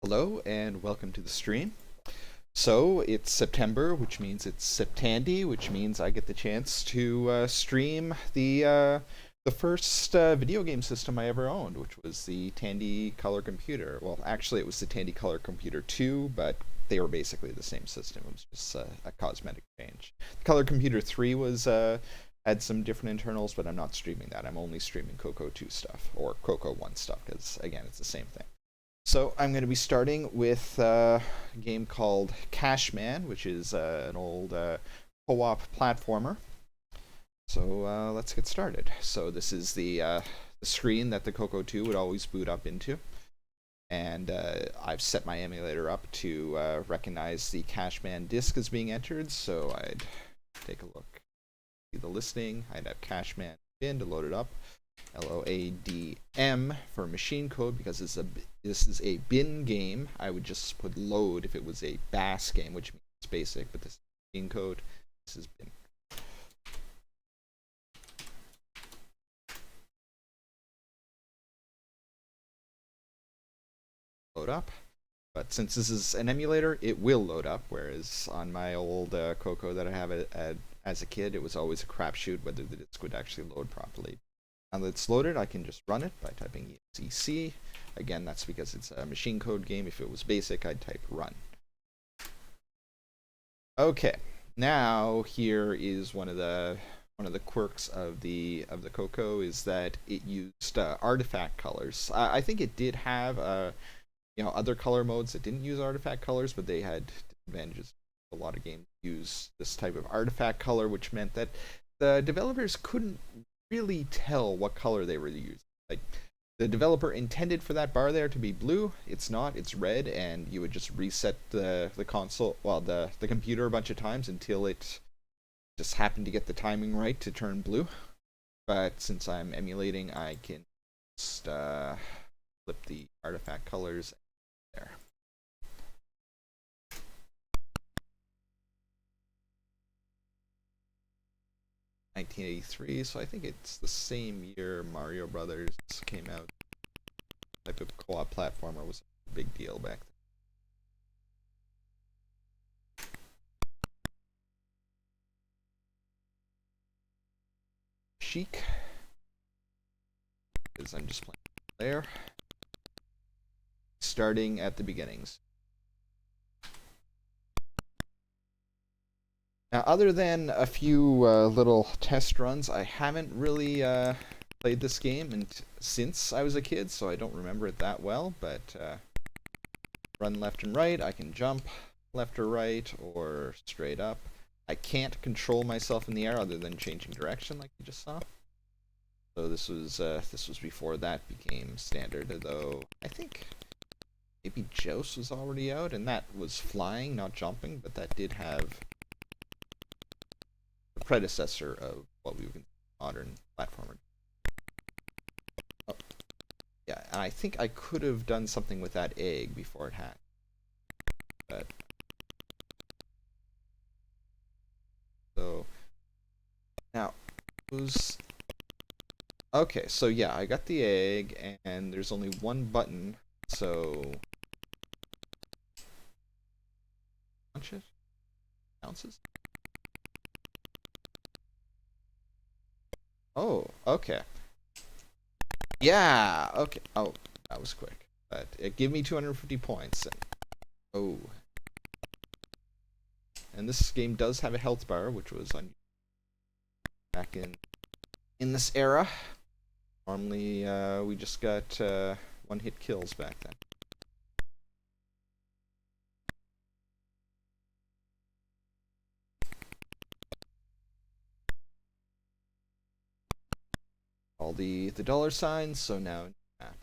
Hello and welcome to the stream. So it's September, which means it's SepTandy, which means I get the chance to stream the first video game system I ever owned, which was the Tandy Color Computer. Well, actually, it was the Tandy Color Computer 2, but they were basically the same system. It was just a cosmetic change. The Color Computer 3 was had some different internals, but I'm not streaming that. I'm only streaming Coco 2 stuff or Coco 1 stuff because again, it's the same thing. So I'm going to be starting with a game called Cashman, which is an old co-op platformer. So let's get started. So this is the screen that the Coco 2 would always boot up into. And I've set my emulator up to recognize the Cashman disk as being entered. So I'd take a look, see the listing. I'd have Cashman bin to load it up. LOADM for machine code because this is a bin game. I would just put load if it was a BAS game, which means it's basic, but this is machine code. This is bin. Load up. But since this is an emulator, it will load up, whereas on my old Coco that I have as a kid, it was always a crapshoot whether the disk would actually load properly. Now that it's loaded, I can just run it by typing exec. Again, that's because it's a machine code game. If it was basic, I'd type run. Okay, now here is one of the quirks of the Coco is that it used artifact colors. I think it did have other color modes that didn't use artifact colors, but they had disadvantages. A lot of games use this type of artifact color, which meant that the developers couldn't really tell what color they were using. Like, the developer intended for that bar there to be blue. It's not. It's red, and you would just reset the console, well, the computer a bunch of times until it just happened to get the timing right to turn blue. But since I'm emulating, I can just flip the artifact colors there. 1983, so I think it's the same year Mario Brothers came out. Type of co-op platformer was a big deal back then. Chic, because I'm just playing there. Starting at the beginnings. Now, other than a few little test runs, I haven't really played this game since I was a kid, so I don't remember it that well, but run left and right, I can jump left or right, or straight up. I can't control myself in the air other than changing direction, like you just saw. So this was before that became standard, though I think maybe Joust was already out, and that was flying, not jumping, but that did have the predecessor of what we would consider modern platformer. Oh, yeah, and I think I could have done something with that egg before it hatched, but so now who's okay? So yeah, I got the egg, and there's only one button, so launch it, bounces. Oh, okay. Yeah, okay. Oh, that was quick. But it gave me 250 points. And, oh. And this game does have a health bar, which was on back in this era. Normally, we just got one-hit kills back then. All the dollar signs, so now map.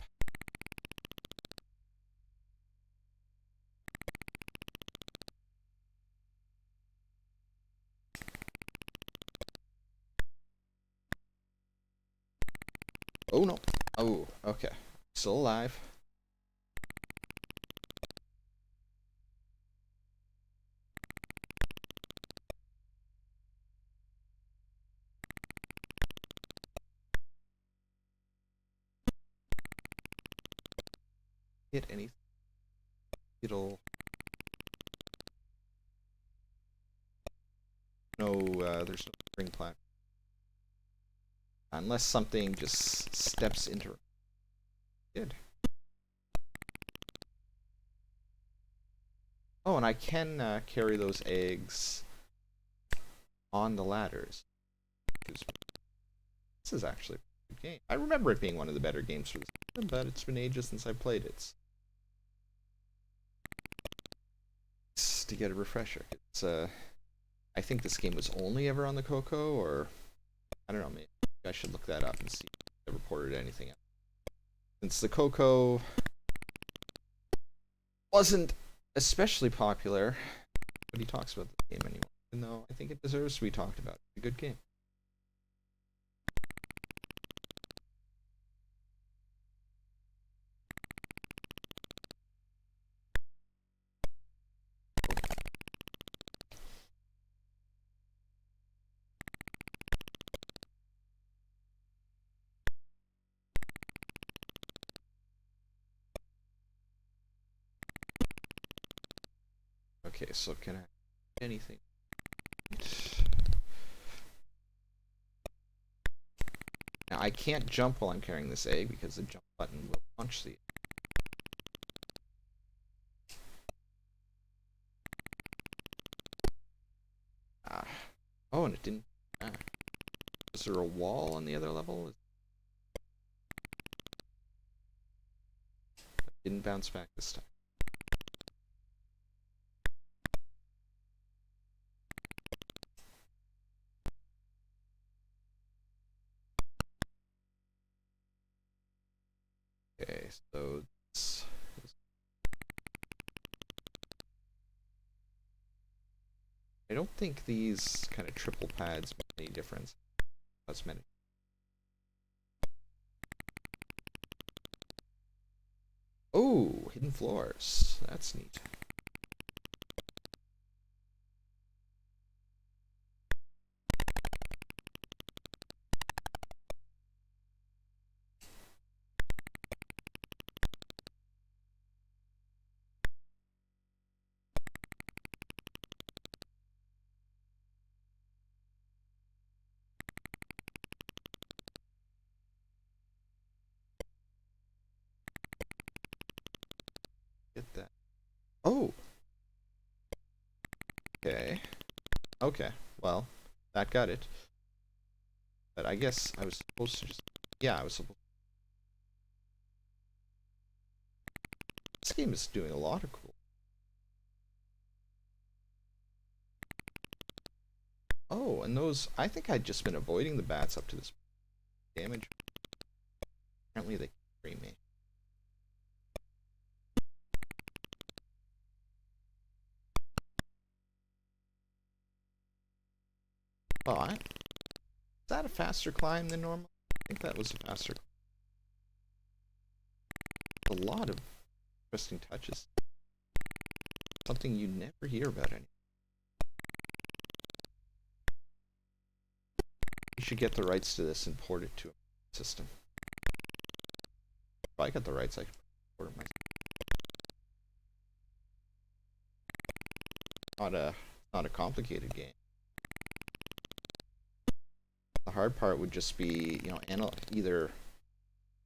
Oh no. Oh, okay. Still alive. Hit anything. it'll... No, there's no spring platform. Unless something just steps into it. Good. Oh, and I can carry those eggs on the ladders. This is actually a good game. I remember it being one of the better games for this system, but it's been ages since I played it. It's to get a refresher. It's I think this game was only ever on the Coco, or I don't know, maybe I should look that up and see if they reported anything else. Since the Coco wasn't especially popular, but he talks about the game anymore, even though I think it deserves to be talked about. It's a good game. Okay, so can I anything? Now I can't jump while I'm carrying this egg because the jump button will launch the egg. Oh, and it didn't. Is there a wall on the other level? It didn't bounce back this time. Okay, so I don't think these kind of triple pads make any difference. Cosmetic. Oh, hidden floors. That's neat. Get that. Oh! Okay. Okay. Well, that got it. But I guess I was supposed to just... Yeah, I was supposed... This game is doing a lot of cool... Oh, and those... I think I'd just been avoiding the bats up to this damage. Apparently they free me. Oh, is that a faster climb than normal? I think that was a faster climb. A lot of interesting touches. Something you never hear about anymore. You should get the rights to this and port it to a system. If I got the rights, I could port it myself. Not a complicated game. The hard part would just be, you know, either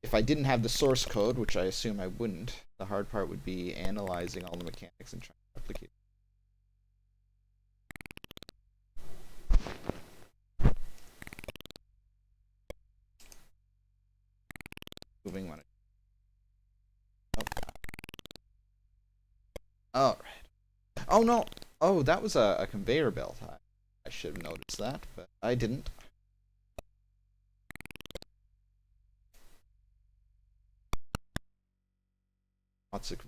if I didn't have the source code, which I assume I wouldn't, the hard part would be analyzing all the mechanics and trying to replicate. Moving on. Oh. Alright. Oh no! Oh, that was a conveyor belt. I should have noticed that, but I didn't. Lots of...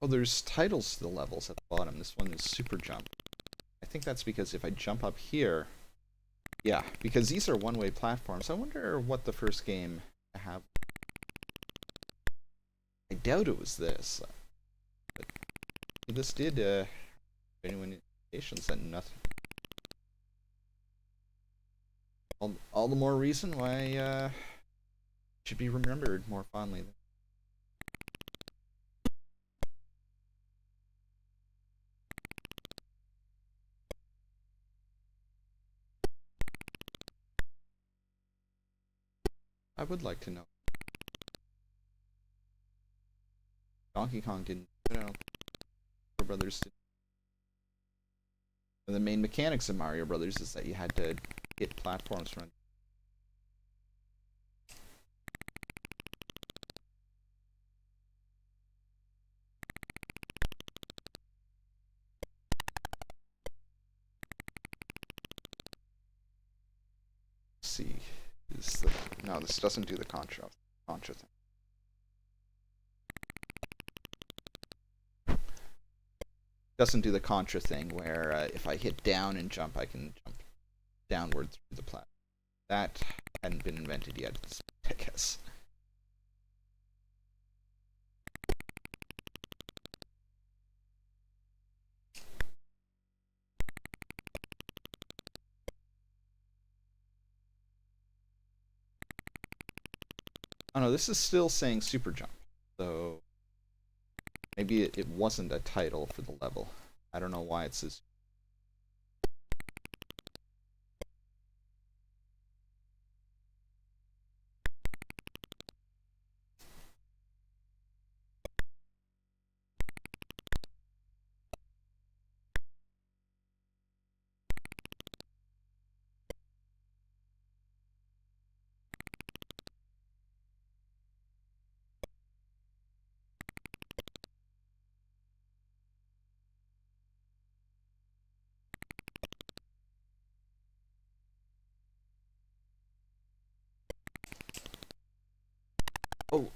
Oh, there's titles to the levels at the bottom. This one is Super Jump. I think that's because if I jump up here... Yeah, because these are one-way platforms. I wonder what the first game I have... I doubt it was this. But this did, genuine indications that nothing... All the more reason why, it should be remembered more fondly. I would like to know. Donkey Kong didn't, Mario Brothers didn't. The main mechanics of Mario Brothers is that you had to hit platforms from... Let's see. No, this doesn't do the Contra thing. Doesn't do the Contra thing where if I hit down and jump, I can jump downward through the platform. That hadn't been invented yet, I guess. Oh no, this is still saying Super Jump, so maybe it wasn't a title for the level. I don't know why it says... Oh.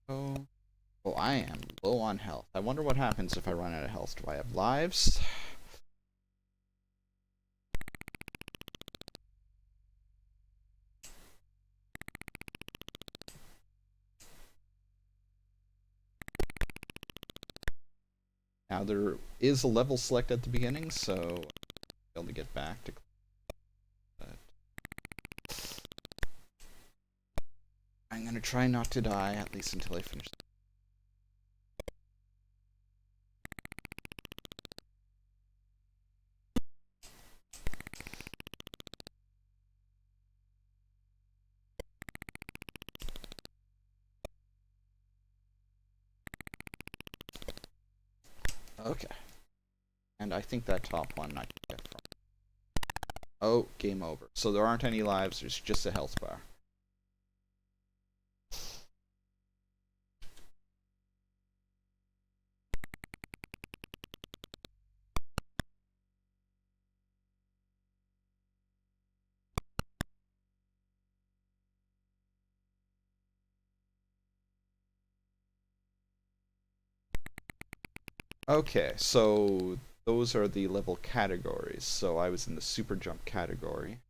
Oh. Well, I am low on health. I wonder what happens if I run out of health. Do I have lives? Now there is a level select at the beginning, so I'll be able to get back to... But I'm gonna try not to die, at least until I finish. Okay. And I think that top one I can get from... Oh, game over. So there aren't any lives, there's just a health bar. Okay, so those are the level categories. So I was in the Super Jump category.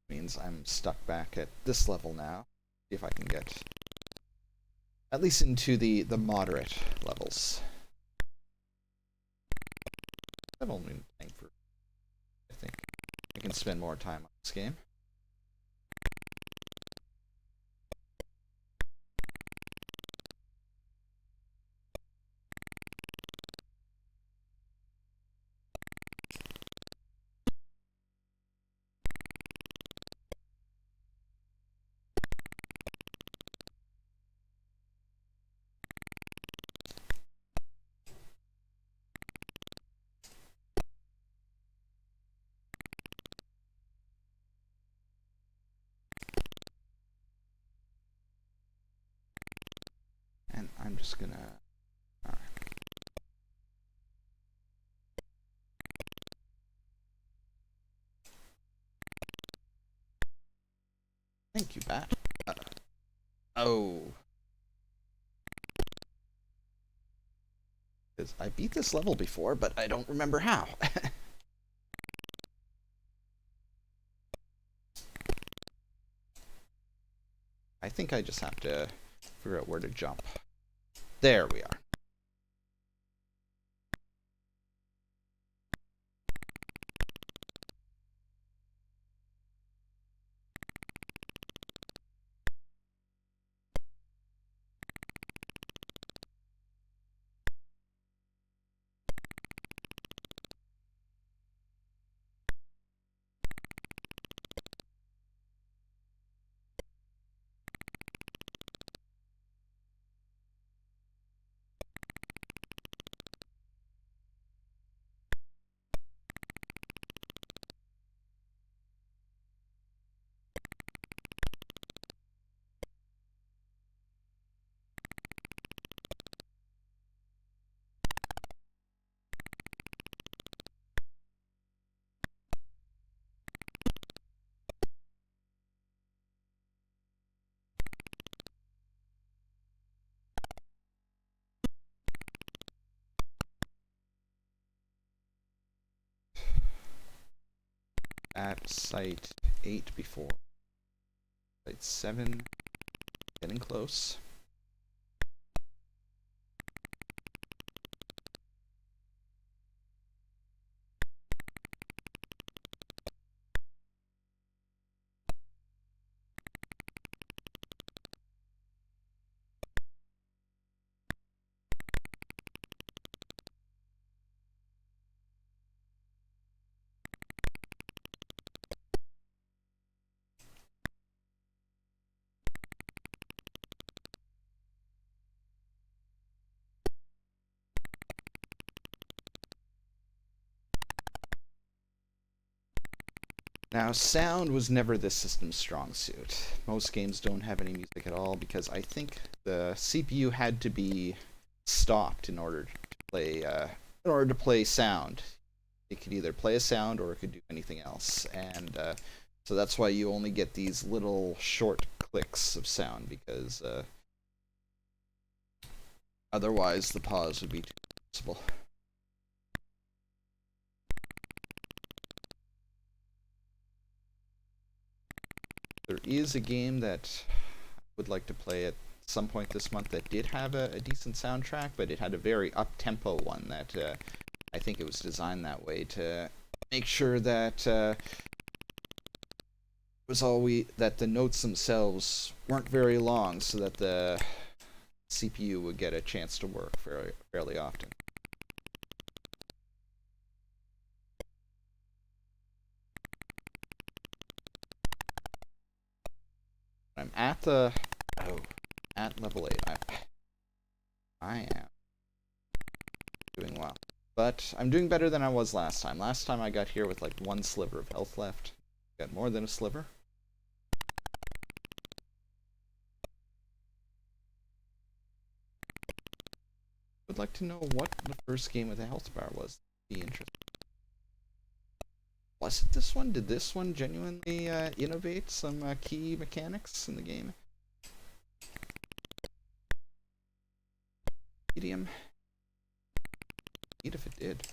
Means I'm stuck back at this level now. See if I can get at least into the moderate levels. I've only been playing for... I think I can spend more time on this game. I'm just gonna... Alright. Thank you, Bat. Oh. Because I beat this level before, but I don't remember how. I think I just have to figure out where to jump. There we are. At site 8 before. Site 7, getting close. Now, sound was never this system's strong suit. Most games don't have any music at all because I think the CPU had to be stopped in order to play sound. It could either play a sound or it could do anything else, and so that's why you only get these little short clicks of sound because otherwise the pause would be too noticeable. There is a game that I would like to play at some point this month that did have a decent soundtrack, but it had a very up-tempo one that I think it was designed that way to make sure that that the notes themselves weren't very long, so that the CPU would get a chance to work fairly often. I'm at at level 8. I am doing well. But I'm doing better than I was last time. Last time I got here with like 1 sliver of health left. Got more than a sliver. Would like to know what the first game with a health bar was. Be interesting. Was it this one? Did this one genuinely innovate some key mechanics in the game? Medium. Neat if it did.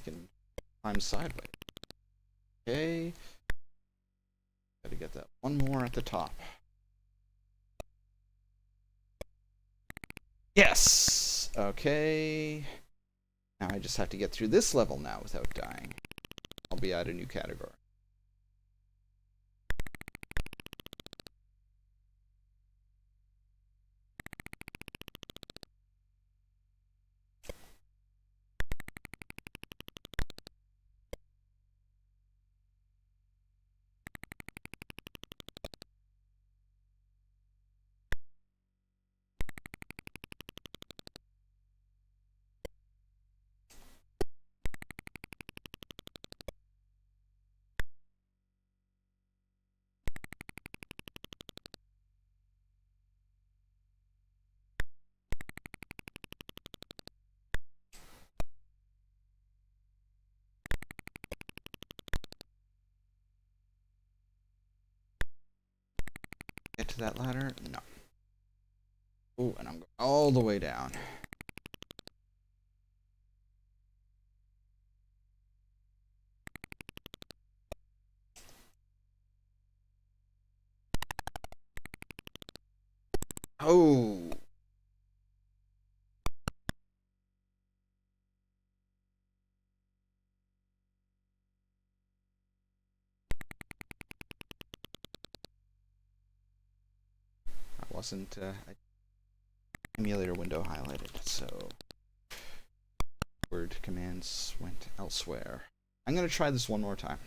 Can climb sideways. Okay. Gotta get that one more at the top. Yes! Okay. Now I just have to get through this level now without dying. I'll be at a new category. get to that ladder? No. Oh, and I'm going all the way down. Oh. That wasn't emulator window highlighted, so word commands went elsewhere. I'm gonna try this one more time.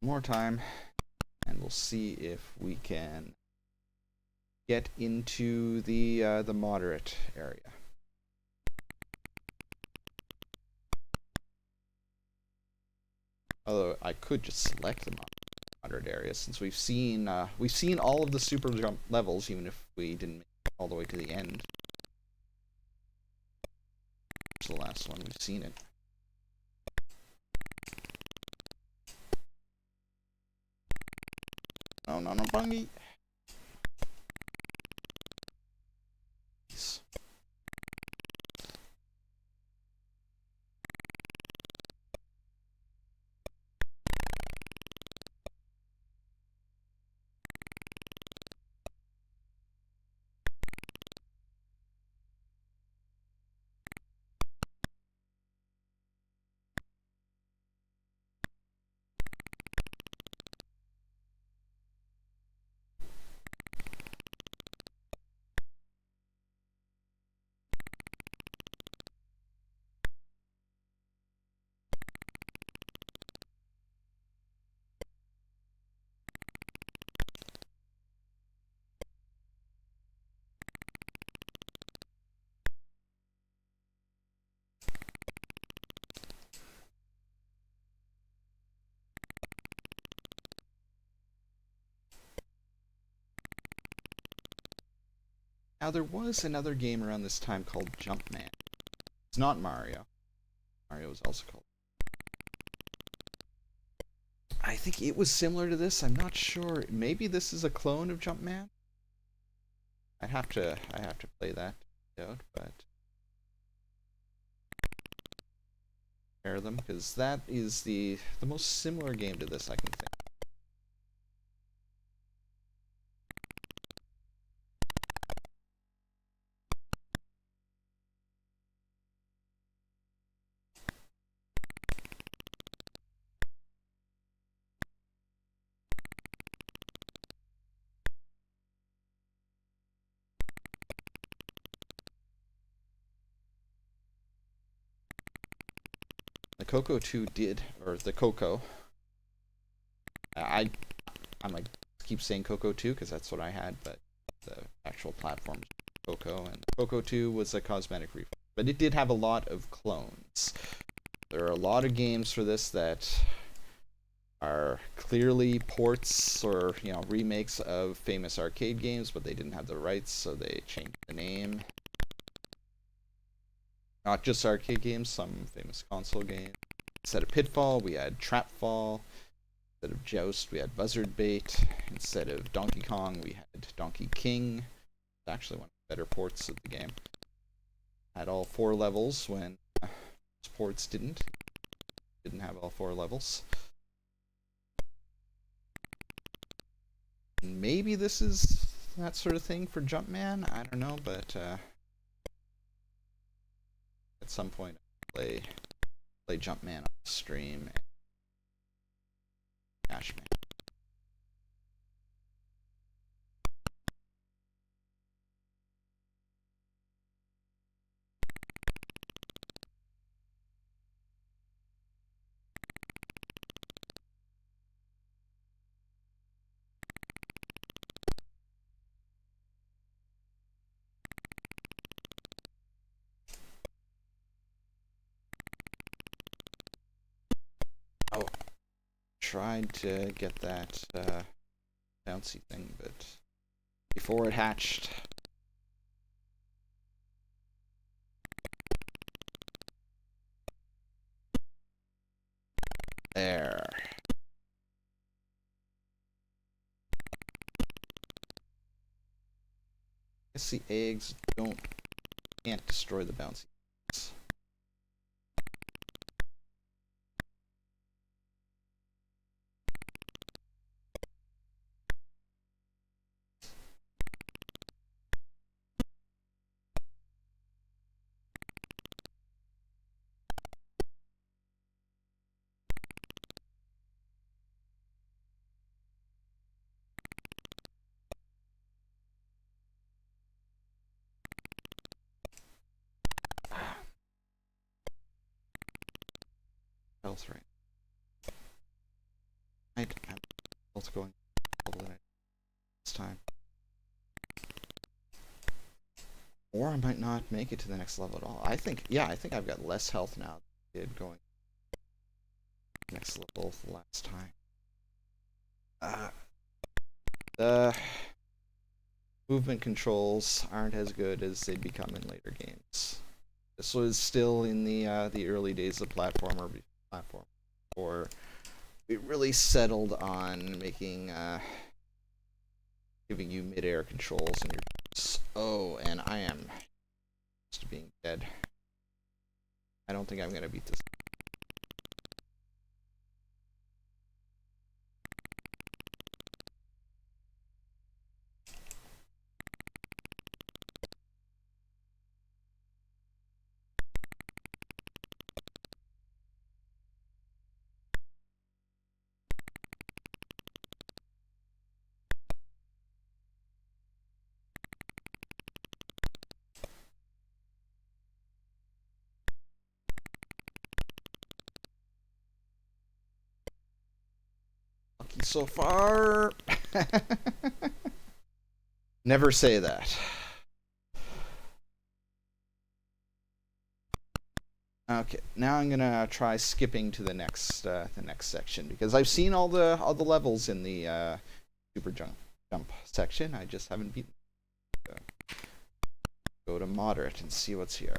One more time, and we'll see if we can get into the moderate area. Although I could just select the moderate area, since we've seen all of the super jump levels, even if we didn't make it all the way to the end. It's the last one, we've seen it. Oh no, no, Bungie! Now, there was another game around this time called Jumpman. It's not Mario. Mario was also called. I think it was similar to this. I'm not sure. Maybe this is a clone of Jumpman. I have to play that out, but compare them, because that is the most similar game to this I can think. The Coco 2 did, or the Coco. I'm like keep saying Coco 2 because that's what I had, but the actual platform Coco, and Coco 2 was a cosmetic refresh, but it did have a lot of clones. There are a lot of games for this that are clearly ports or remakes of famous arcade games, but they didn't have the rights, so they changed the name. Not just arcade games, some famous console games. Instead of Pitfall, we had Trapfall. Instead of Joust, we had Buzzard Bait. Instead of Donkey Kong, we had Donkey King. It's actually one of the better ports of the game. Had all 4 levels when ports didn't have all 4 levels. Maybe this is that sort of thing for Jumpman. I don't know, but at some point I'll play Jumpman on the stream. Cashman. Oh, tried to get that bouncy thing, but before it hatched. There. guess the eggs can't destroy the bouncy eggs. Health right. I'm health going this time. Or I might not make it to the next level at all. I think I've got less health now than I did going next level the last time. The movement controls aren't as good as they'd become in later games. This was still in the early days of platform, or we really settled on making giving you mid-air controls and your oh, and I am just being dead. I don't think I'm gonna beat this. So far. Never say that. Okay, now I'm gonna try skipping to the next section because I've seen all the levels in the super jump section. I just haven't beaten. Go to moderate and see what's here.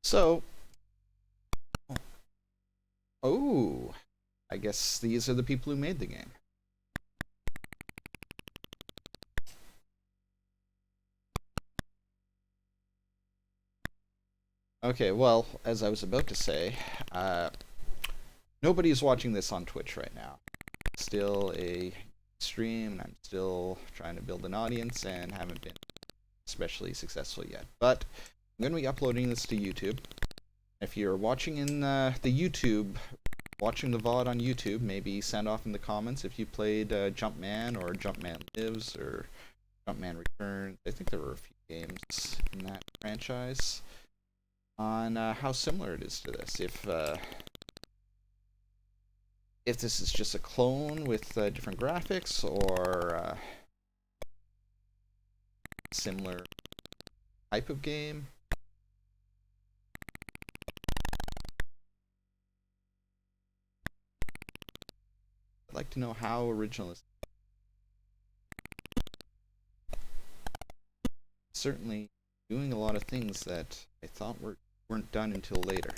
So, oh, I guess these are the people who made the game. Okay, well, as I was about to say, nobody's watching this on Twitch right now. It's still a stream, and I'm still trying to build an audience and haven't been especially successful yet. But I'm going to be uploading this to YouTube. If you're watching in watching the VOD on YouTube, maybe send off in the comments if you played Jumpman or Jumpman Lives or Jumpman Returns. I think there were a few games in that franchise. On how similar it is to this. If this is just a clone with different graphics or similar type of game. I'd like to know how original is. Certainly doing a lot of things that I thought weren't done until later.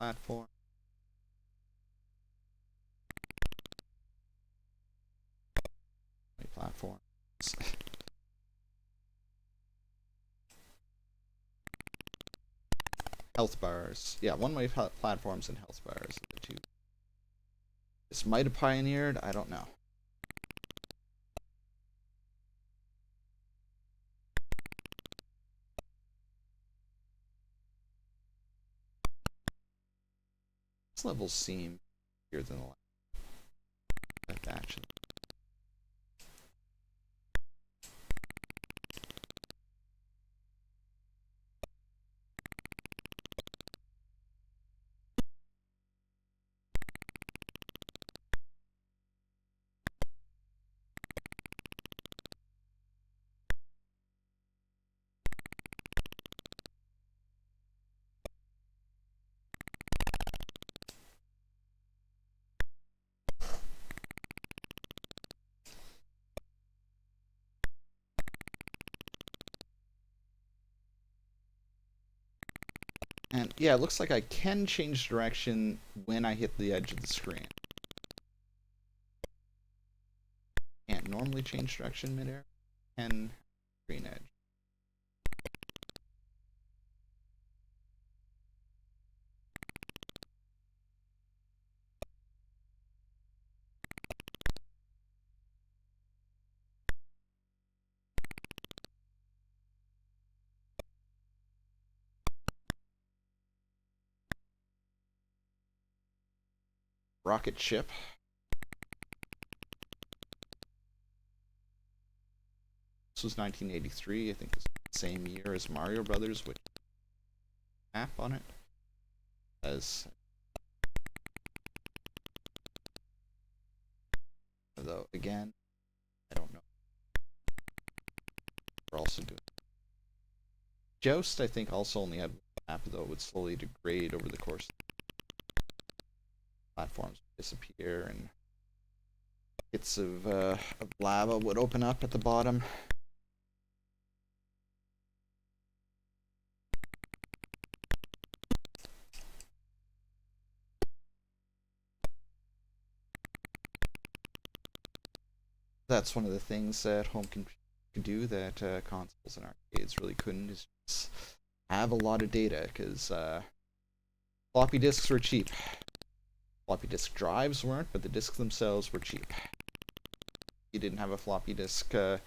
Platform. Platforms. Health bars. Yeah, one-way platforms and health bars are the two. This might have pioneered, I don't know. These levels seem bigger than the last. Actually. yeah, it looks like I can change direction when I hit the edge of the screen. Can't normally change direction midair. Can screen edge. Rocket ship. This was 1983. I think it's the same year as Mario Brothers, with map on it. As though again, I don't know. We're also doing Joust. I think also only had one map, though it would slowly degrade over the course. Platforms would disappear and bits of lava would open up at the bottom. That's one of the things that home can do that consoles and arcades really couldn't, is just have a lot of data, because floppy disks were cheap. Floppy disk drives weren't, but the disks themselves were cheap. You didn't have a floppy disk. A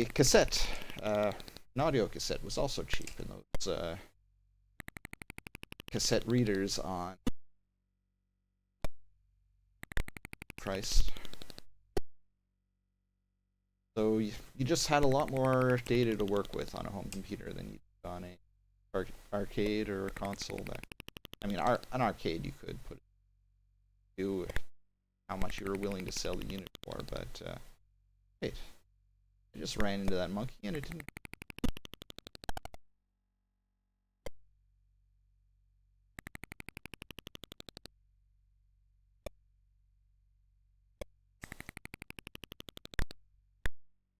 cassette, an audio cassette, was also cheap, and those cassette readers on priced. So you just had a lot more data to work with on a home computer than you did on a arcade or a console. I mean, an arcade you could put to how much you were willing to sell the unit for, but wait, I just ran into that monkey and it didn't.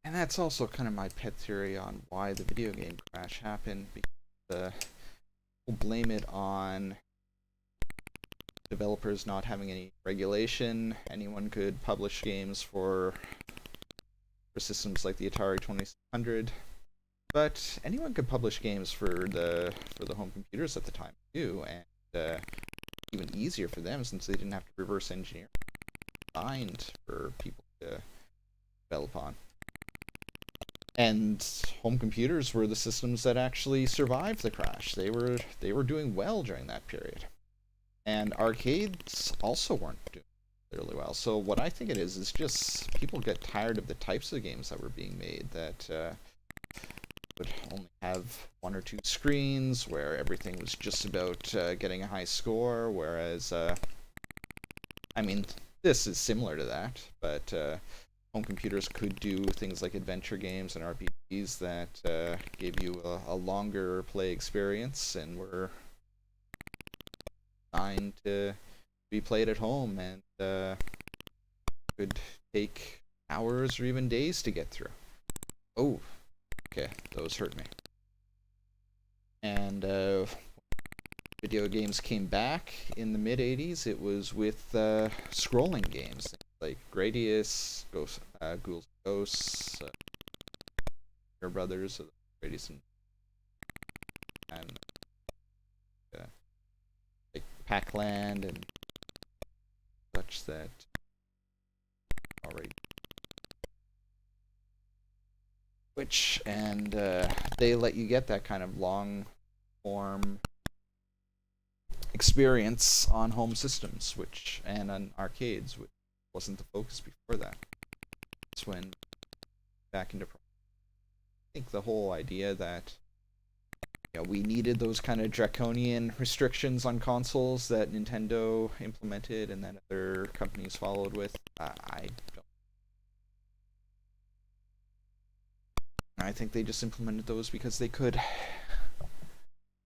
And that's also kind of my pet theory on why the video game crash happened, because we'll blame it on developers not having any regulation. Anyone could publish games for systems like the Atari 2600, but anyone could publish games for the home computers at the time too, and even easier for them, since they didn't have to reverse engineer, designed for people to develop on. And home computers were the systems that actually survived the crash. They were doing well during that period. And arcades also weren't doing really well. So what I think it is just people get tired of the types of games that were being made that would only have one or two screens, where everything was just about getting a high score, whereas, I mean, this is similar to that, but home computers could do things like adventure games and RPGs that gave you a longer play experience and were designed to be played at home, and could take hours or even days to get through. Oh, okay, those hurt me. And video games came back in the mid-'80s. It was with scrolling games like Gradius, Ghouls Ghosts, your brothers, Gradius and like Pac-Land and such that already. And they let you get that kind of long form experience on home systems, and on arcades, which wasn't the focus before that. It's when back into. I think the whole idea that we needed those kind of draconian restrictions on consoles that Nintendo implemented and that other companies followed with. I don't. I think they just implemented those because they could.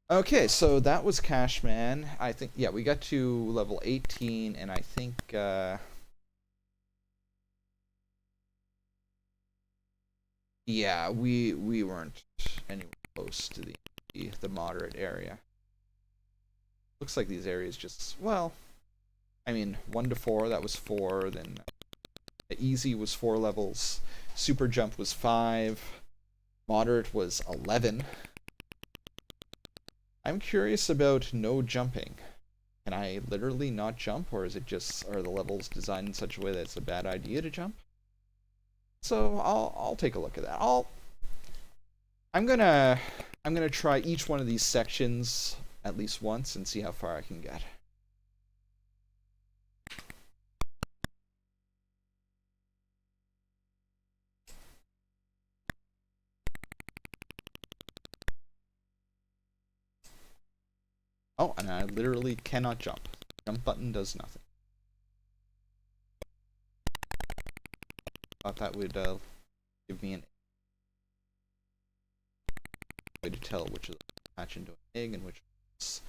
Okay, so that was Cashman. I think, yeah, we got to level 18, and I think yeah, we weren't anywhere close to the moderate area. looks like these areas just, well, I mean, 1 to 4, that was 4, then easy was 4 levels, super jump was 5, moderate was 11. I'm curious about no jumping. Can I literally not jump, or is it just, are the levels designed in such a way that it's a bad idea to jump? So I'll take a look at that. I'm gonna try each one of these sections at least once and see how far I can get. Oh, and I literally cannot jump. Jump button does nothing. Thought that would give me an way to tell which of them hatch into an egg and which ones.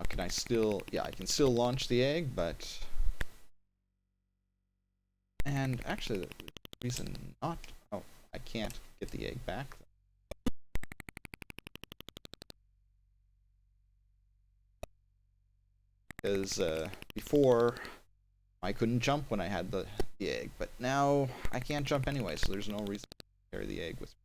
Can I still, yeah, I can still launch the egg, but, and actually the reason not, oh, I can't get the egg back. Because before I couldn't jump when I had the egg, but now I can't jump anyway, so there's no reason to carry the egg with me.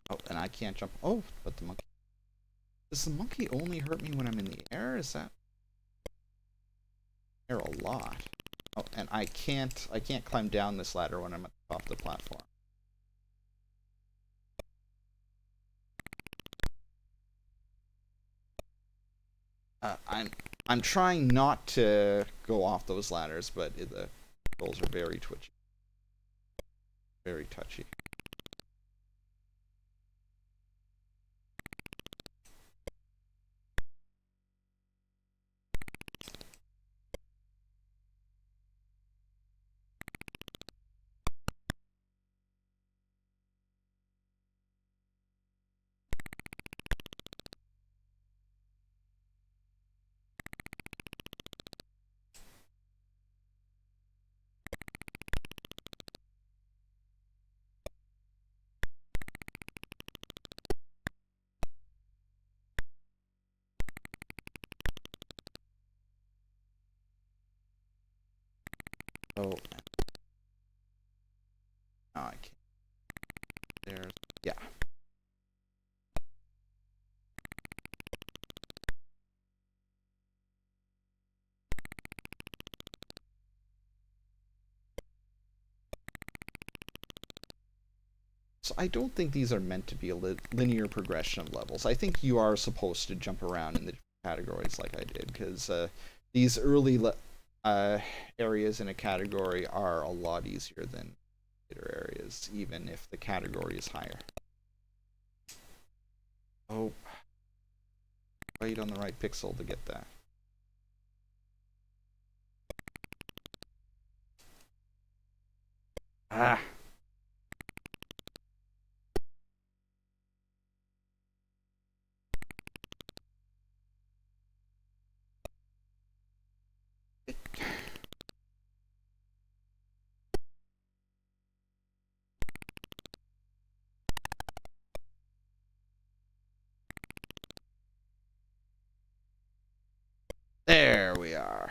Oh, and I can't jump. Oh, but the monkey. Does the monkey only hurt me when I'm in the air? Is that air a lot? Oh, and I can't climb down this ladder when I'm at the top of the platform. I'm trying not to go off those ladders, but the controls are very twitchy, very touchy. Oh, no, I can't. There's, yeah. So I don't think these are meant to be a linear progression of levels. I think you are supposed to jump around in the categories like I did, because these early areas in a category are a lot easier than later areas, even if the category is higher. Oh, wait on the right pixel to get that. Ah. are.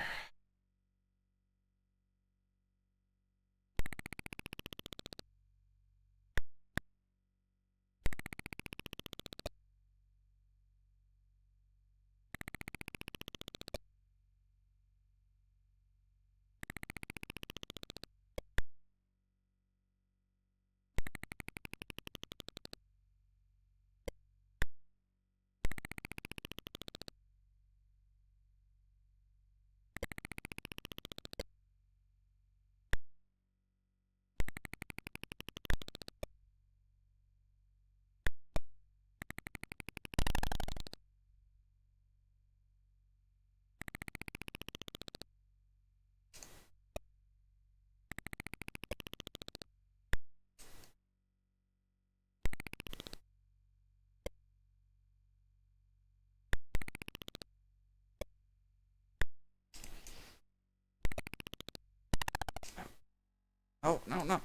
Oh, no, no.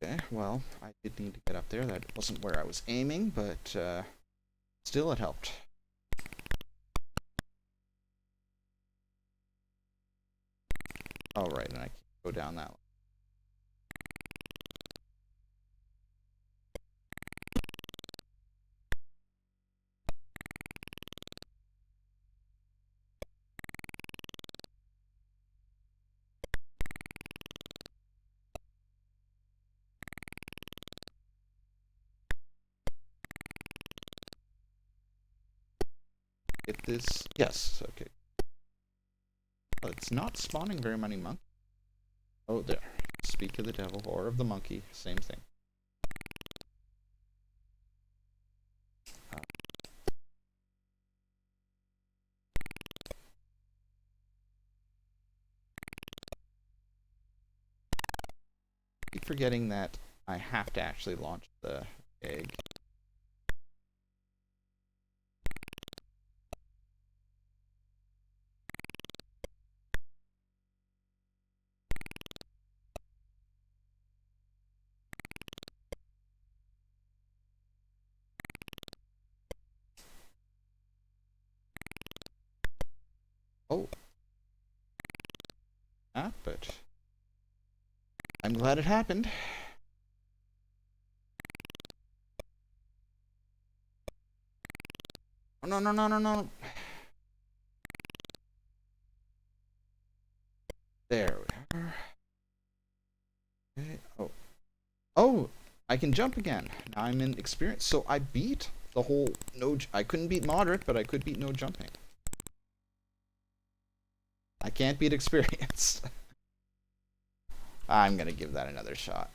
Okay, well, I did need to get up there. That wasn't where I was aiming, but still it helped. Oh, right, and I can go down that one. Get this. Yes, okay. Well, it's not spawning very many monkeys. Oh, there. Speak of the devil or of the monkey. Same thing. Keep forgetting that I have to actually launch the egg. Oh. Ah, but I'm glad it happened. Oh, no, no, no, no, no. There we are. Okay. Oh. Oh, I can jump again. Now I'm in experience. So I beat the whole I couldn't beat moderate, but I could beat no jumping. I can't beat experience. I'm gonna give that another shot.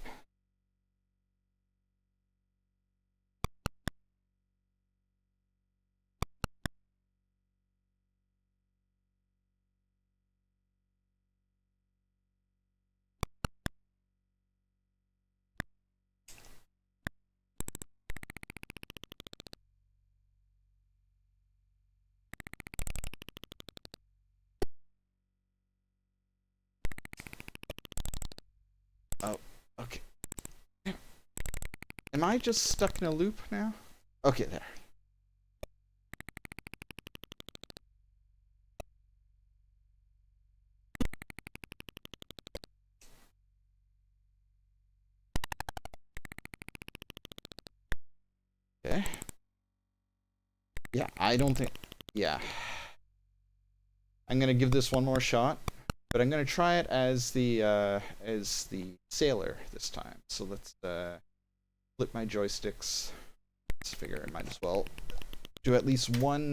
Oh, okay. Am I just stuck in a loop now? Okay, there. Okay. Yeah, I don't think... Yeah. I'm gonna give this one more shot, but I'm gonna try it as the sailor this time. So let's flip my joysticks. Let's figure I might as well do at least one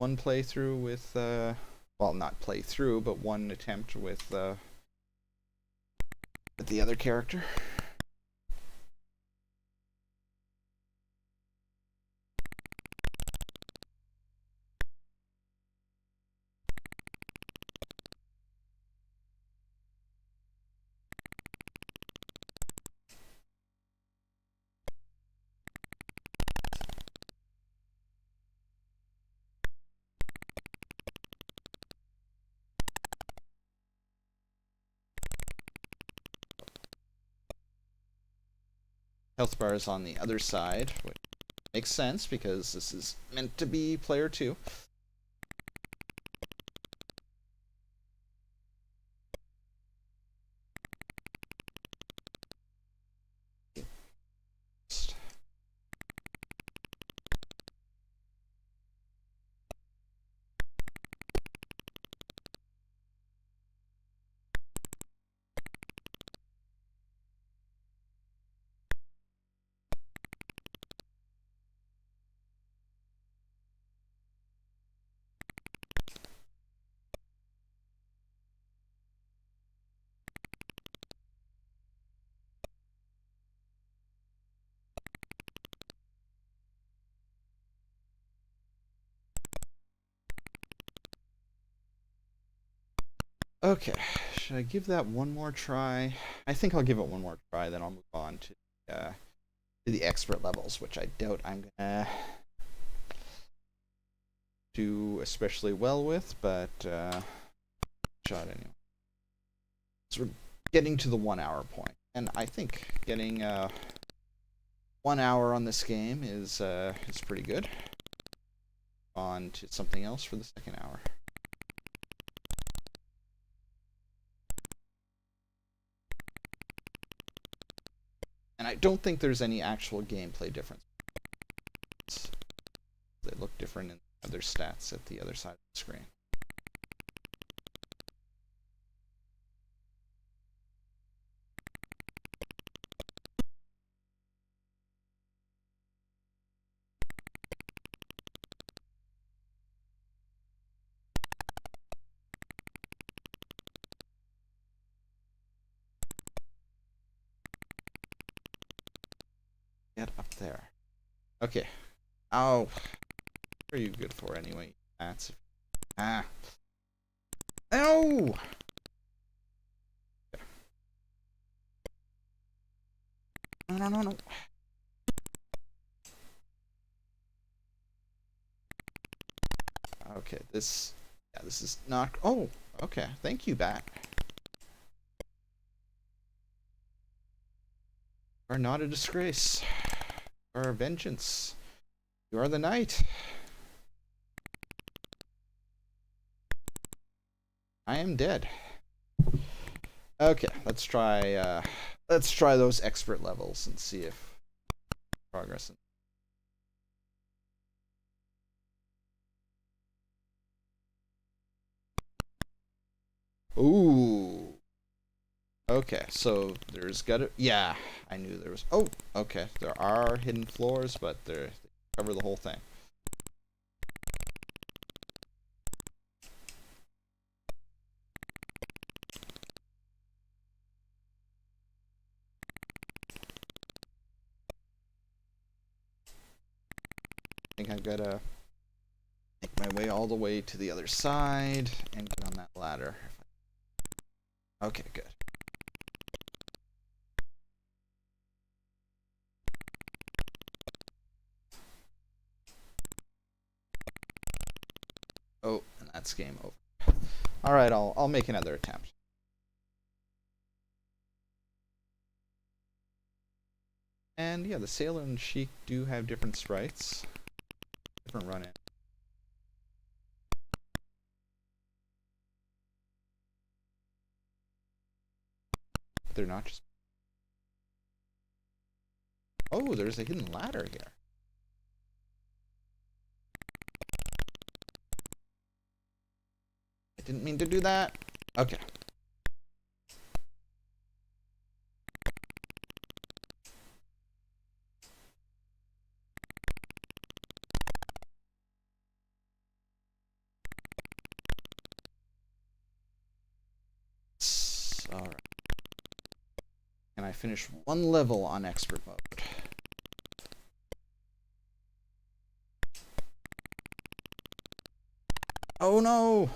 playthrough with well, not playthrough, but one attempt with the other character. health bar is on the other side, which makes sense because this is meant to be player 2. Okay, should I give that one more try? I think I'll give it one more try, then I'll move on to the expert levels, which I doubt I'm gonna do especially well with, but shot anyway. So we're getting to the 1 hour point, and I think getting 1 hour on this game is pretty good. On to something else for the second hour. And I don't think there's any actual gameplay difference. They look different in other stats at the other side of the screen. Get up there. Okay. Oh. What are you good for anyway? That's... Ah. Ow! No. Okay, this is not... Oh, okay. Thank you, Bat. You are not a disgrace. You are a vengeance. You are the knight. I am dead. Okay, let's try those expert levels and see if progress. Ooh. Okay, so there's gotta... Yeah, I knew there was... Oh, okay. There are hidden floors, but they cover the whole thing. I think I've gotta make my way all the way to the other side and get on that ladder. Okay, good. Oh, and that's game over. All right, I'll make another attempt. And yeah, the Sailor and Sheik do have different sprites, different run-in. They're not just... Oh, there's a hidden ladder here. I didn't mean to do that. Okay. Alright. And I finish one level on expert mode. Oh no!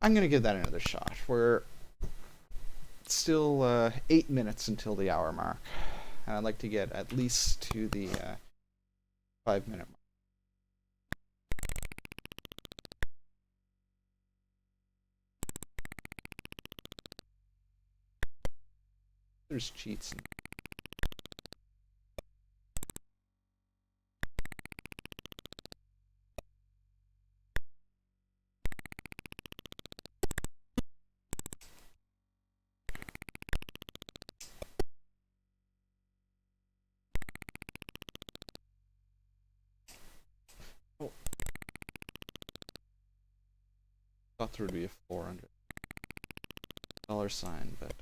I'm gonna give that another shot. We're still 8 minutes until the hour mark, and I'd like to get at least to the 5-minute mark. There's cheats. Oh. Thought there would be a $400 sign, but.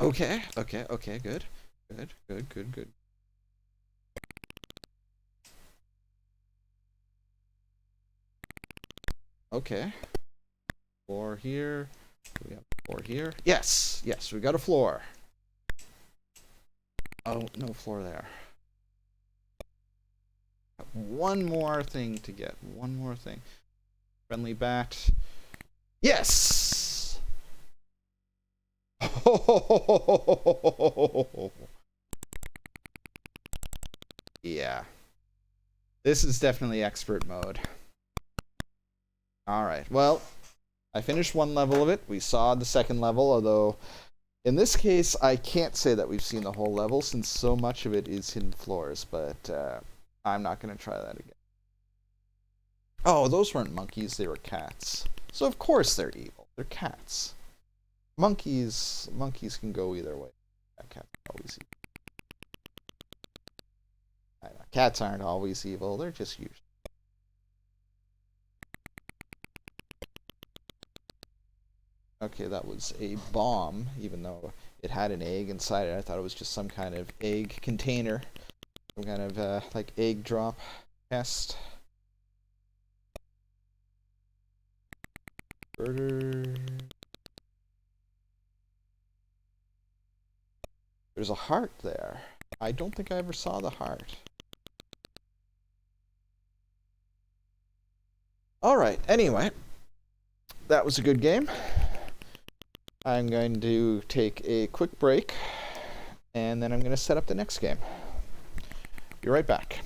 Okay, good. Good. Okay. Floor here. We have a floor here. Yes, we got a floor. Oh, no floor there. One more thing to get. One more thing. Friendly bat. Yes! Yeah. This is definitely expert mode. Alright, well, I finished one level of it. We saw the second level, although in this case, I can't say that we've seen the whole level since so much of it is hidden floors, but I'm not going to try that again. Oh, those weren't monkeys, they were cats. So of course they're evil. They're cats. Monkeys can go either way. Cats are always evil. I know, cats aren't always evil, they're just usually. Okay, that was a bomb, even though it had an egg inside it. I thought it was just some kind of egg container. Some kind of, like, egg drop test. Birder. There's a heart there. I don't think I ever saw the heart. Alright, anyway. That was a good game. I'm going to take a quick break, and then I'm going to set up the next game. Be right back.